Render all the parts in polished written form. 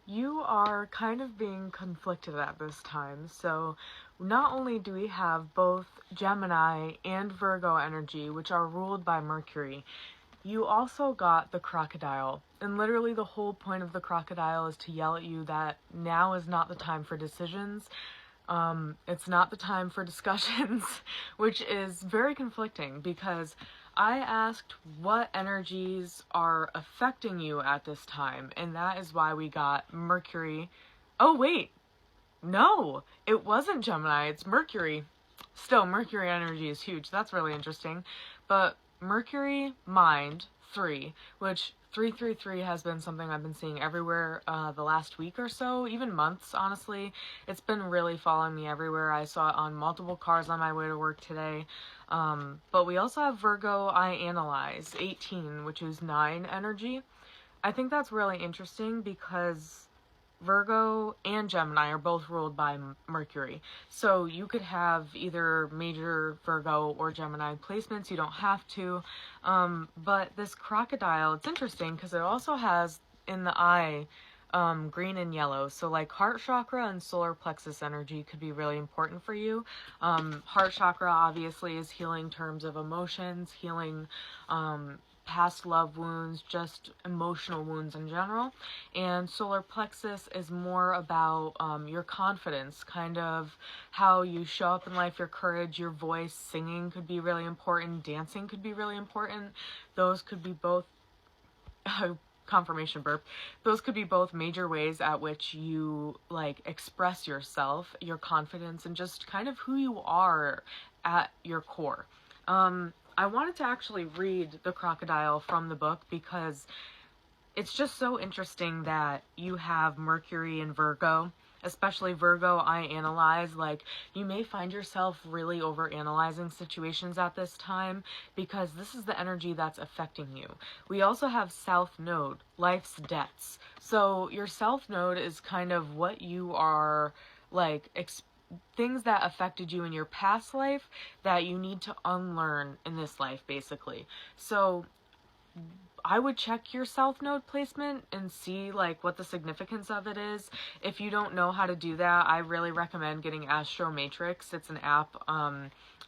You are kind of being conflicted at this time. So, not only do we have both Gemini and Virgo energy, which are ruled by Mercury, you also got the crocodile. And literally, the whole point of the crocodile is to yell at you that now is not the time for decisions. It's not the time for discussions, which is very conflicting because I asked what energies are affecting you at this time, and that is why we got Mercury. Oh, wait, no, it wasn't Gemini, it's Mercury. Still, Mercury energy is huge. That's really interesting. But Mercury Mind 3, which 333 has been something I've been seeing everywhere the last week or so, even months, honestly. It's been really following me everywhere. I saw it on multiple cars on my way to work today. But we also have Virgo I Analyze 18, which is 9 energy. I think that's really interesting because Virgo and Gemini are both ruled by Mercury. So you could have either major Virgo or Gemini placements. You don't have to. But this crocodile, it's interesting because it also has in the eye green and yellow. So like heart chakra and solar plexus energy could be really important for you. Heart chakra obviously is healing terms of emotions, healing past love wounds, just emotional wounds in general. And solar plexus is more about your confidence, kind of how you show up in life, your courage, your voice. Singing could be really important, dancing could be really important. Those could be both confirmation burp. Those could be both major ways at which you like express yourself, your confidence, and just kind of who you are at your core. I wanted to actually read The Crocodile from the book because it's just so interesting that you have Mercury and Virgo, especially Virgo I Analyze. Like, you may find yourself really overanalyzing situations at this time because this is the energy that's affecting you. We also have South Node, life's debts. So your South Node is kind of what you are like things that affected you in your past life that you need to unlearn in this life, basically. So I would check your South Node placement and see like what the significance of it is. If you don't know how to do that, I really recommend getting Astro Matrix. It's an app.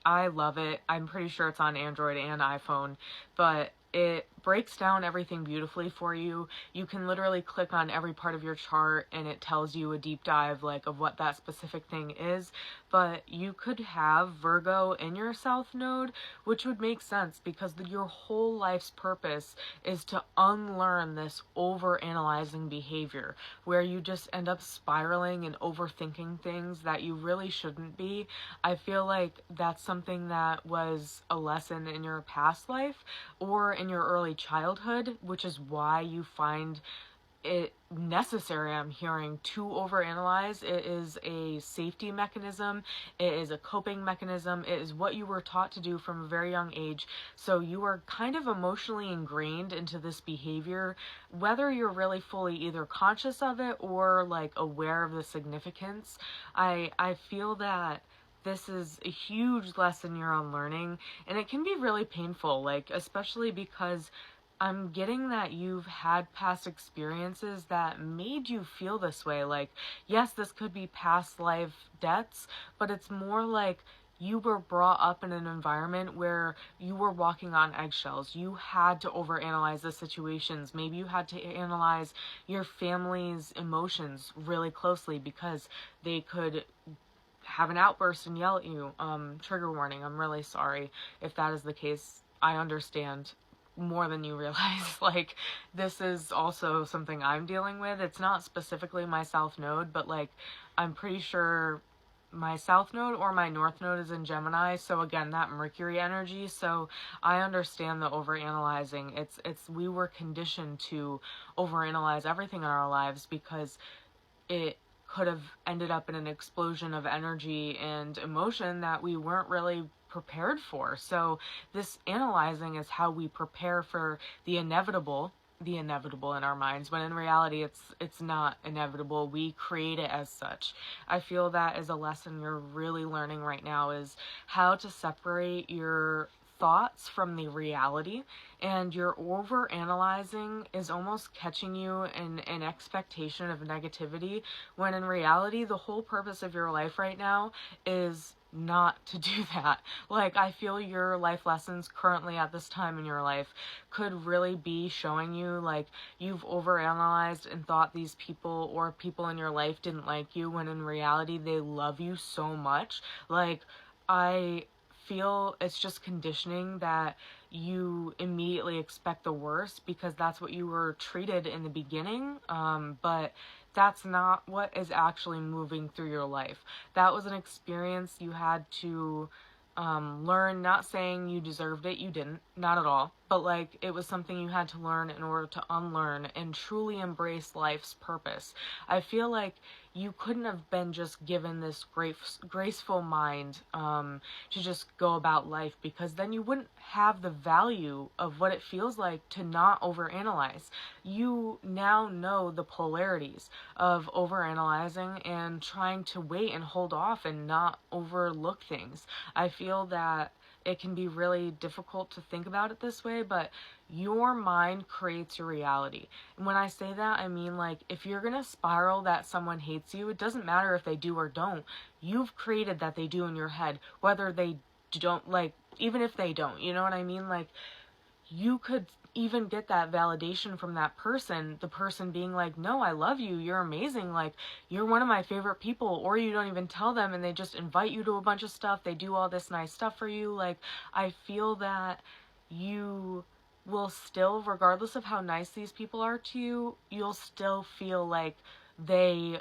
I love it. I'm pretty sure it's on Android and iPhone, but it breaks down everything beautifully for you. You can literally click on every part of your chart and it tells you a deep dive like of what that specific thing is. But you could have Virgo in your South Node, which would make sense because your whole life's purpose is to unlearn this over-analyzing behavior where you just end up spiraling and overthinking things that you really shouldn't be. I feel like that's something that was a lesson in your past life or in your early childhood, which is why you find it necessary, I'm hearing, to overanalyze. It is a safety mechanism. It is a coping mechanism. It is what you were taught to do from a very young age. So you are kind of emotionally ingrained into this behavior, whether you're really fully either conscious of it or like aware of the significance. I feel that this is a huge lesson you're unlearning, and it can be really painful, like especially because I'm getting that you've had past experiences that made you feel this way. Like, yes, this could be past life debts, but it's more like you were brought up in an environment where you were walking on eggshells. You had to overanalyze the situations. Maybe you had to analyze your family's emotions really closely because they could have an outburst and yell at you. Trigger warning, I'm really sorry if that is the case. I understand more than you realize. Like, this is also something I'm dealing with. It's not specifically my South Node, but like, I'm pretty sure my South Node or my North Node is in Gemini. So again, that Mercury energy. So I understand the overanalyzing. We were conditioned to overanalyze everything in our lives because it could have ended up in an explosion of energy and emotion that we weren't really prepared for. So this analyzing is how we prepare for the inevitable in our minds, when in reality it's not inevitable. We create it as such. I feel that is a lesson you're really learning right now, is how to separate your thoughts from the reality, and your over analyzing is almost catching you in an expectation of negativity, when in reality the whole purpose of your life right now is not to do that. Like, I feel your life lessons currently at this time in your life could really be showing you, like, you've overanalyzed and thought these people or people in your life didn't like you, when in reality they love you so much. Like, I feel it's just conditioning that you immediately expect the worst because that's what you were treated in the beginning, but that's not what is actually moving through your life. That was an experience you had to learn. Not saying you deserved it, you didn't, not at all, but like, it was something you had to learn in order to unlearn and truly embrace life's purpose. I feel like you couldn't have been just given this graceful mind to just go about life, because then you wouldn't have the value of what it feels like to not overanalyze. You now know the polarities of overanalyzing and trying to wait and hold off and not overlook things. I feel that it can be really difficult to think about it this way, but your mind creates your reality. And when I say that, I mean, like, if you're gonna spiral that someone hates you, it doesn't matter if they do or don't. You've created that they do in your head, whether they don't, like, even if they don't, you know what I mean? Like, you could even get that validation from that person, the person being like, no, I love you, you're amazing, like, you're one of my favorite people, or you don't even tell them and they just invite you to a bunch of stuff, they do all this nice stuff for you. Like, I feel that you will still, regardless of how nice these people are to you, you'll still feel like they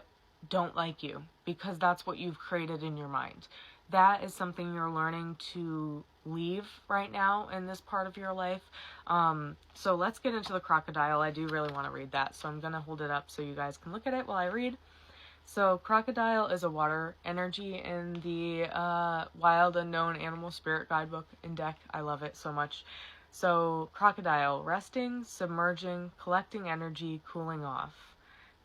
don't like you, because that's what you've created in your mind. That is something you're learning to leave right now in this part of your life. So let's get into the crocodile. I do really want to read that, so I'm going to hold it up so you guys can look at it while I read. So crocodile is a water energy in the Wild Unknown Animal Spirit Guidebook and deck. I love it so much. So crocodile, resting, submerging, collecting energy, cooling off.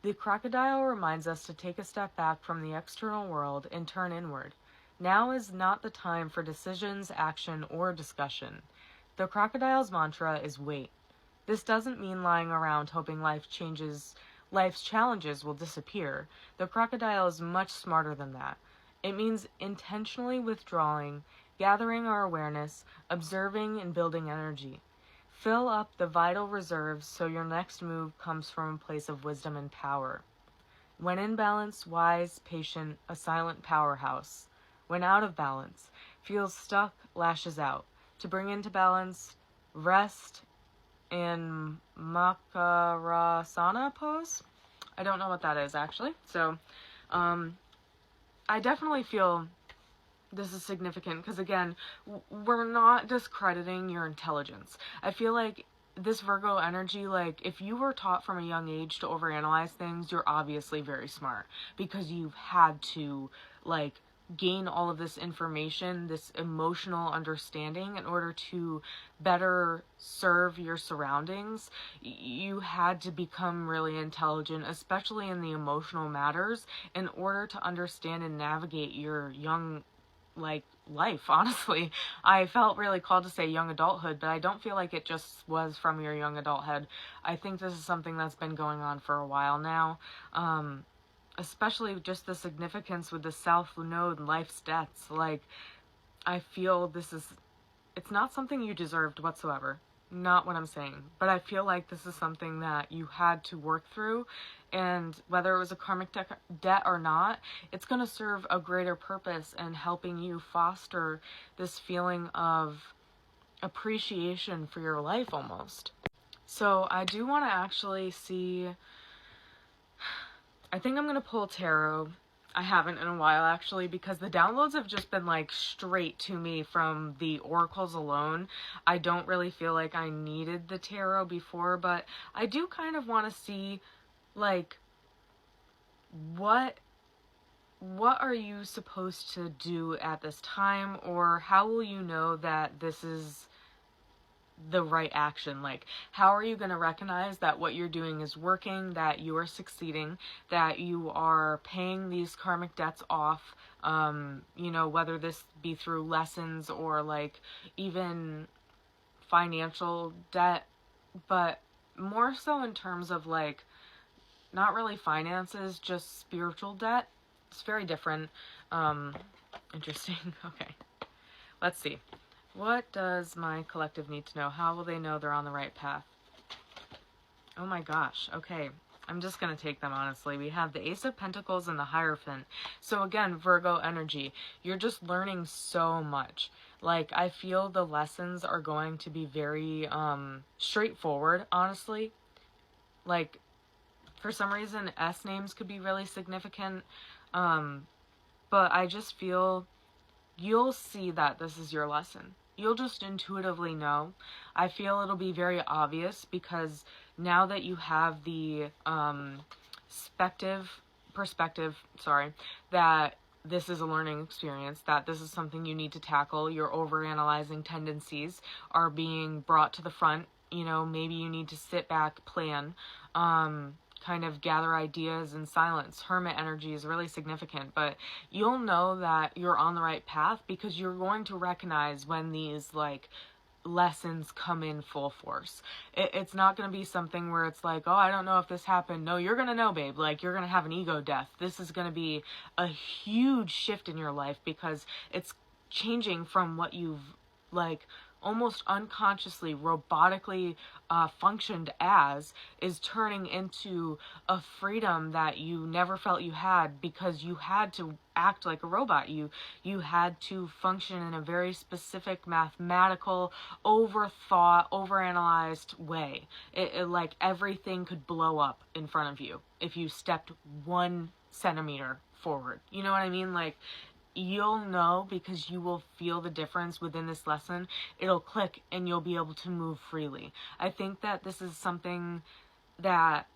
The crocodile reminds us to take a step back from the external world and turn inward. Now is not the time for decisions, action, or discussion. The crocodile's mantra is wait. This doesn't mean lying around hoping life's challenges will disappear. The crocodile is much smarter than that. It means intentionally withdrawing, gathering our awareness, observing, and building energy. Fill up the vital reserves so your next move comes from a place of wisdom and power. When in balance, wise, patient, a silent powerhouse. When out of balance, feels stuck, lashes out. To bring into balance, rest in Makarasana pose. I don't know what that is, actually. So, I definitely feel this is significant because, again, we're not discrediting your intelligence. I feel like this Virgo energy, like, if you were taught from a young age to overanalyze things, you're obviously very smart because you've had to, like, gain all of this information, this emotional understanding in order to better serve your surroundings. You had to become really intelligent, especially in the emotional matters, in order to understand and navigate your young, like, life. Honestly, I felt really called to say young adulthood, but I don't feel like it just was from your young adulthood. I think this is something that's been going on for a while now. Especially just the significance with the South Node and life's debts. Like, I feel it's not something you deserved whatsoever. Not what I'm saying. But I feel like this is something that you had to work through, and whether it was a karmic debt or not, it's going to serve a greater purpose in helping you foster this feeling of appreciation for your life almost. So I do want to actually see... I think I'm going to pull tarot. I haven't in a while, actually, because the downloads have just been, like, straight to me from the oracles alone. I don't really feel like I needed the tarot before, but I do kind of want to see, like, what are you supposed to do at this time, or how will you know that this is the right action. Like, how are you going to recognize that what you're doing is working, that you are succeeding, that you are paying these karmic debts off, whether this be through lessons or like even financial debt, but more so in terms of like not really finances, just spiritual debt. It's very different. Interesting. Okay. Let's see. What does my collective need to know? How will they know they're on the right path? Oh my gosh. Okay. I'm just going to take them, honestly. We have the Ace of Pentacles and the Hierophant. So again, Virgo energy. You're just learning so much. Like, I feel the lessons are going to be very straightforward, honestly. Like, for some reason, S names could be really significant. But I just feel you'll see that this is your lesson. You'll just intuitively know. I feel it'll be very obvious because now that you have the perspective, that this is a learning experience, that this is something you need to tackle, your overanalyzing tendencies are being brought to the front. Maybe you need to sit back, plan, kind of gather ideas in silence. Hermit energy is really significant, but you'll know that you're on the right path because you're going to recognize when these like lessons come in full force. It's not going to be something where it's like, oh, I don't know if this happened. No, you're going to know, babe. Like, you're going to have an ego death. This is going to be a huge shift in your life because it's changing from what you've like almost unconsciously, robotically functioned as, is turning into a freedom that you never felt you had because you had to act like a robot. You had to function in a very specific, mathematical, overthought, overanalyzed way. It like everything could blow up in front of you if you stepped 1 centimeter forward. You know what I mean? Like, you'll know because you will feel the difference within this lesson. It'll click and you'll be able to move freely. I think that this is something that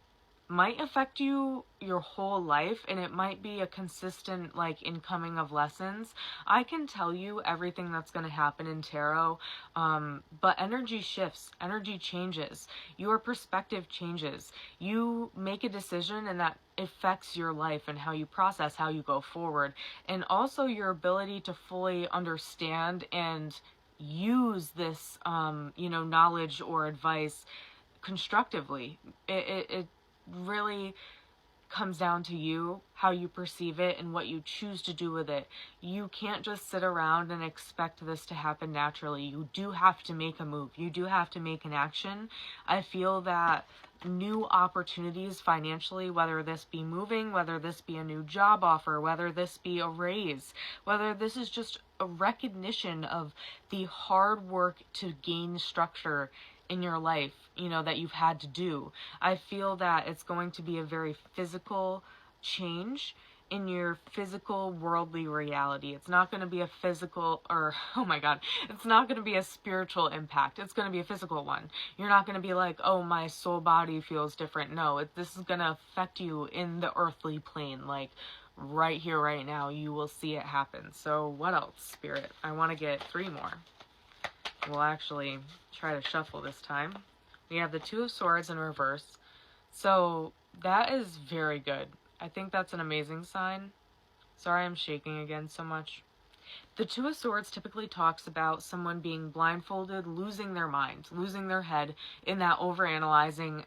might affect you your whole life, and it might be a consistent like incoming of lessons. I can tell you everything that's going to happen in tarot, but energy shifts, energy changes, your perspective changes, you make a decision and that affects your life and how you process, how you go forward, and also your ability to fully understand and use this knowledge or advice constructively. It really comes down to you, how you perceive it and what you choose to do with it. You can't just sit around and expect this to happen naturally. You do have to make a move. You do have to make an action. I feel that new opportunities financially, whether this be moving, whether this be a new job offer, whether this be a raise, whether this is just a recognition of the hard work to gain structure in your life, that you've had to do. I feel that it's going to be a very physical change in your physical worldly reality. It's not going to be a physical it's not going to be a spiritual impact. It's going to be a physical one. You're not going to be like, oh, my soul body feels different. No, this is going to affect you in the earthly plane. Like, right here, right now, you will see it happen. So what else, Spirit? I want to get 3 more. We'll actually try to shuffle this time. We have the 2 of Swords in reverse. So that is very good. I think that's an amazing sign. Sorry I'm shaking again so much. The 2 of Swords typically talks about someone being blindfolded, losing their mind, losing their head in that overanalyzing,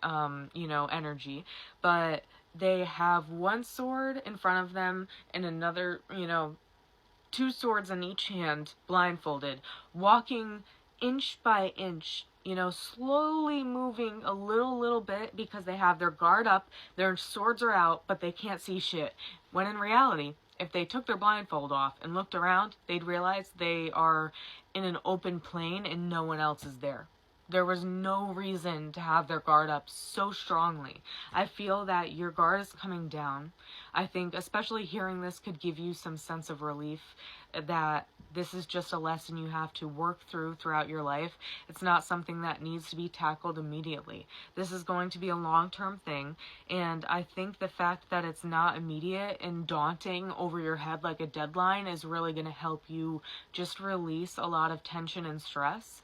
energy. But they have 1 sword in front of them and another, 2 swords in each hand, blindfolded, walking inch by inch, slowly moving a little bit because they have their guard up, their swords are out, but they can't see shit. When in reality, if they took their blindfold off and looked around, they'd realize they are in an open plain and no one else is there. There was no reason to have their guard up so strongly. I feel that your guard is coming down. I think especially hearing this could give you some sense of relief that this is just a lesson you have to work throughout your life. It's not something that needs to be tackled immediately. This is going to be a long-term thing, and I think the fact that it's not immediate and daunting over your head like a deadline is really going to help you just release a lot of tension and stress.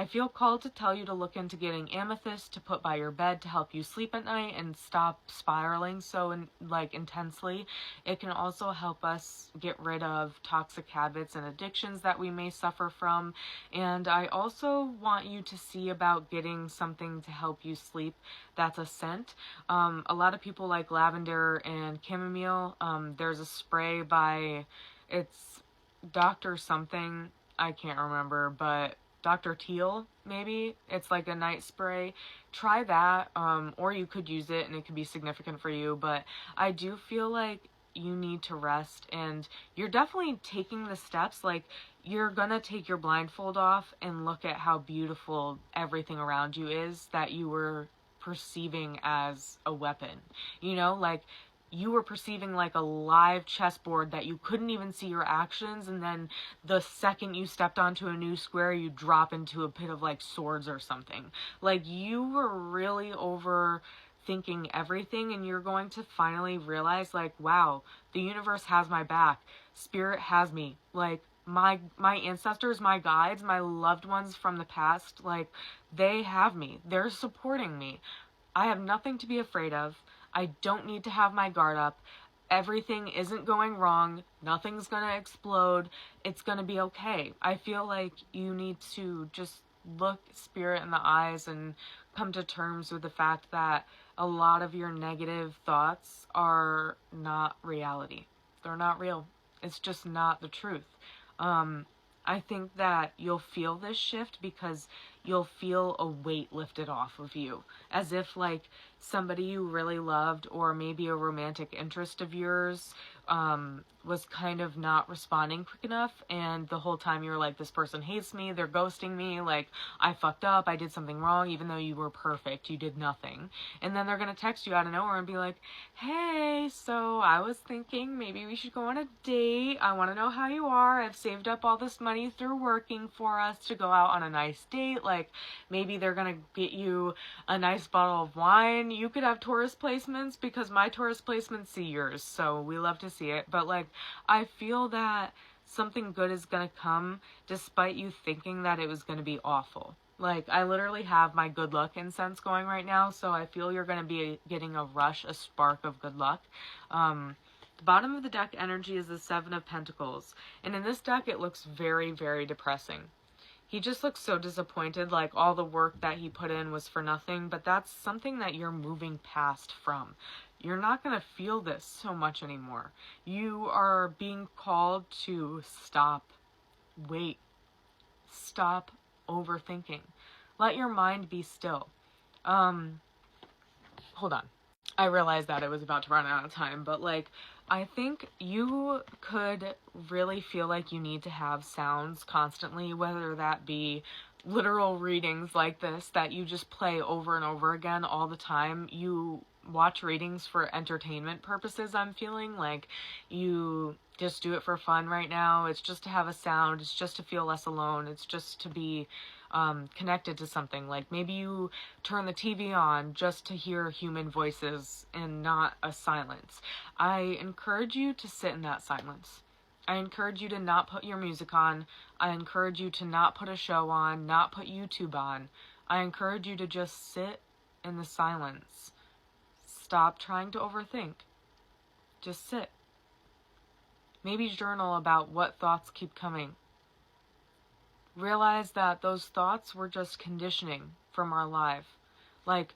I feel called to tell you to look into getting amethyst to put by your bed to help you sleep at night and stop spiraling so intensely. It can also help us get rid of toxic habits and addictions that we may suffer from. And I also want you to see about getting something to help you sleep that's a scent. A lot of people like lavender and chamomile. There's a spray by, it's Dr. something, I can't remember, but Dr. Teal, maybe. It's like a night spray. Try that, or you could use it and it could be significant for you, but I do feel like you need to rest, and you're definitely taking the steps. Like, you're gonna take your blindfold off and look at how beautiful everything around you is that you were perceiving as a weapon. You know, like, you were perceiving like a live chessboard that you couldn't even see your actions, and then the second you stepped onto a new square, you drop into a pit of like swords or something. Like, you were really overthinking everything, and you're going to finally realize, like, wow, the universe has my back. Spirit has me. Like, my ancestors, my guides, my loved ones from the past, like, they have me. They're supporting me. I have nothing to be afraid of. I don't need to have my guard up. Everything isn't going wrong. Nothing's gonna explode. It's gonna be okay. I feel like you need to just look spirit in the eyes and come to terms with the fact that a lot of your negative thoughts are not reality. They're not real. It's just not the truth. I think that you'll feel this shift because you'll feel a weight lifted off of you, as if like somebody you really loved, or maybe a romantic interest of yours, was kind of not responding quick enough, and the whole time you were like, this person hates me, they're ghosting me, like, I fucked up, I did something wrong, even though you were perfect, you did nothing. And then they're gonna text you out of nowhere and be like, hey, so I was thinking maybe we should go on a date, I want to know how you are, I've saved up all this money through working for us to go out on a nice date. Like, maybe they're gonna get you a nice bottle of wine. You could have tourist placements, because my tourist placements see yours, so we love to see it. But like, I feel that something good is gonna come despite you thinking that it was gonna be awful. Like, I literally have my good luck incense going right now, so I feel you're gonna be getting a rush, a spark of good luck. The bottom of the deck energy is the Seven of Pentacles, and in this deck it looks very, very depressing. He just looks so disappointed, like all the work that he put in was for nothing, but that's something that you're moving past from. You're not going to feel this so much anymore. You are being called to stop, wait, stop overthinking. Let your mind be still. Hold on. I realized that it was about to run out of time, but like, I think you could really feel like you need to have sounds constantly, whether that be literal readings like this that you just play over and over again all the time. You watch readings for entertainment purposes, I'm feeling like you just do it for fun right now. It's just to have a sound, it's just to feel less alone, it's just to be connected to something. Like, maybe you turn the TV on just to hear human voices and not a silence. I encourage you to sit in that silence. I encourage you to not put your music on. I encourage you to not put a show on, not put YouTube on. I encourage you to just sit in the silence. Stop trying to overthink. Just sit. Maybe journal about what thoughts keep coming. Realize that those thoughts were just conditioning from our life. Like,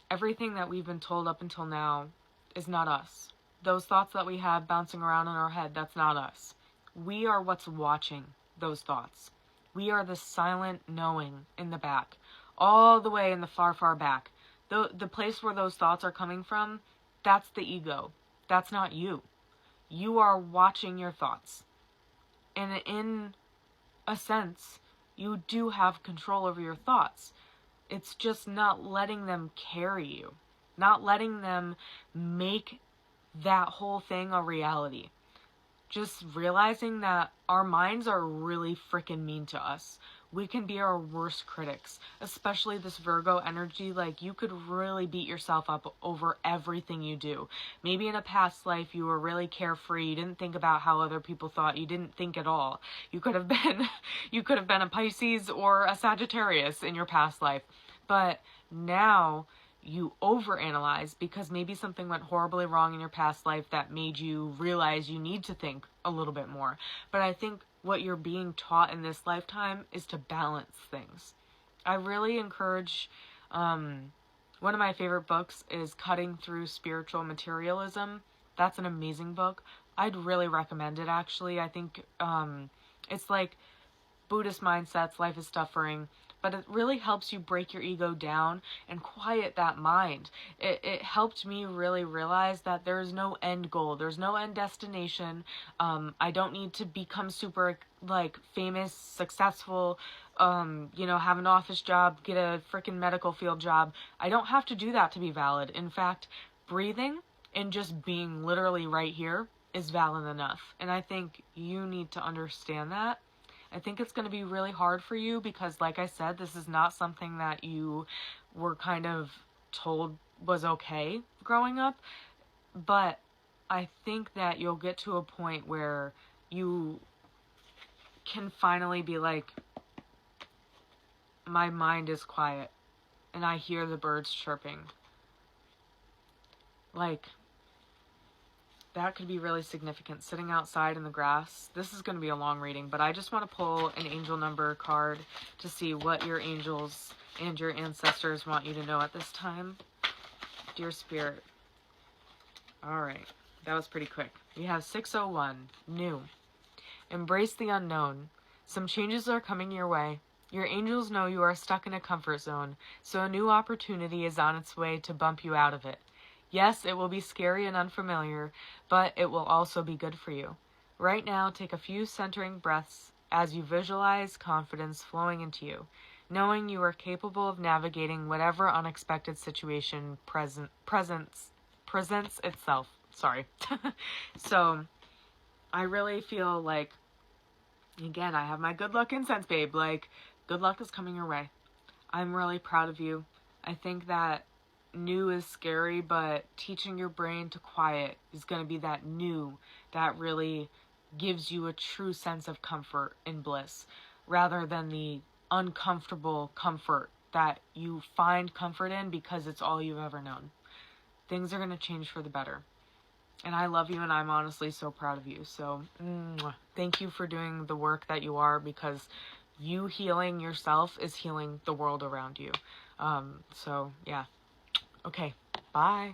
everything that we've been told up until now is not us. Those thoughts that we have bouncing around in our head, that's not us. We are what's watching those thoughts. We are the silent knowing in the back, all the way in the far, far back. The place where those thoughts are coming from, that's the ego. That's not you. You are watching your thoughts. And in a sense, you do have control over your thoughts. It's just not letting them carry you. Not letting them make that whole thing a reality. Just realizing that our minds are really freaking mean to us. we can be our worst critics, especially this Virgo energy. Like, you could really beat yourself up over everything you do. Maybe in a past life you were really carefree, you didn't think about how other people thought, you didn't think at all. You could have been you could have been a Pisces or a Sagittarius in your past life. But now you overanalyze because maybe something went horribly wrong in your past life that made you realize you need to think a little bit more. But I think what you're being taught in this lifetime is to balance things. I really encourage, one of my favorite books is Cutting Through Spiritual Materialism. That's an amazing book. I'd really recommend it, actually. I think it's like Buddhist mindsets, life is suffering, but it really helps you break your ego down and quiet that mind. It helped me really realize that there's no end goal. There's no end destination. I don't need to become super, like, famous, successful, have an office job, get a freaking medical field job. I don't have to do that to be valid. In fact, breathing and just being literally right here is valid enough. And I think you need to understand that. I think it's going to be really hard for you because, like I said, this is not something that you were kind of told was okay growing up. But I think that you'll get to a point where you can finally be like, my mind is quiet and I hear the birds chirping. Like, that could be really significant, sitting outside in the grass. This is going to be a long reading, but I just want to pull an angel number card to see what your angels and your ancestors want you to know at this time. Dear Spirit. All right, that was pretty quick. We have 601, new. Embrace the unknown. Some changes are coming your way. Your angels know you are stuck in a comfort zone, so a new opportunity is on its way to bump you out of it. Yes, it will be scary and unfamiliar, but it will also be good for you. Right now, take a few centering breaths as you visualize confidence flowing into you, knowing you are capable of navigating whatever unexpected situation presents itself. Sorry. So, I really feel like, again, I have my good luck incense, babe. Like, good luck is coming your way. I'm really proud of you. I think that new is scary, but teaching your brain to quiet is going to be that new that really gives you a true sense of comfort and bliss, rather than the uncomfortable comfort that you find comfort in because it's all you've ever known. Things are going to change for the better. And I love you, and I'm honestly so proud of you. So, thank you for doing the work that you are, because you healing yourself is healing the world around you. So, yeah. Okay, bye.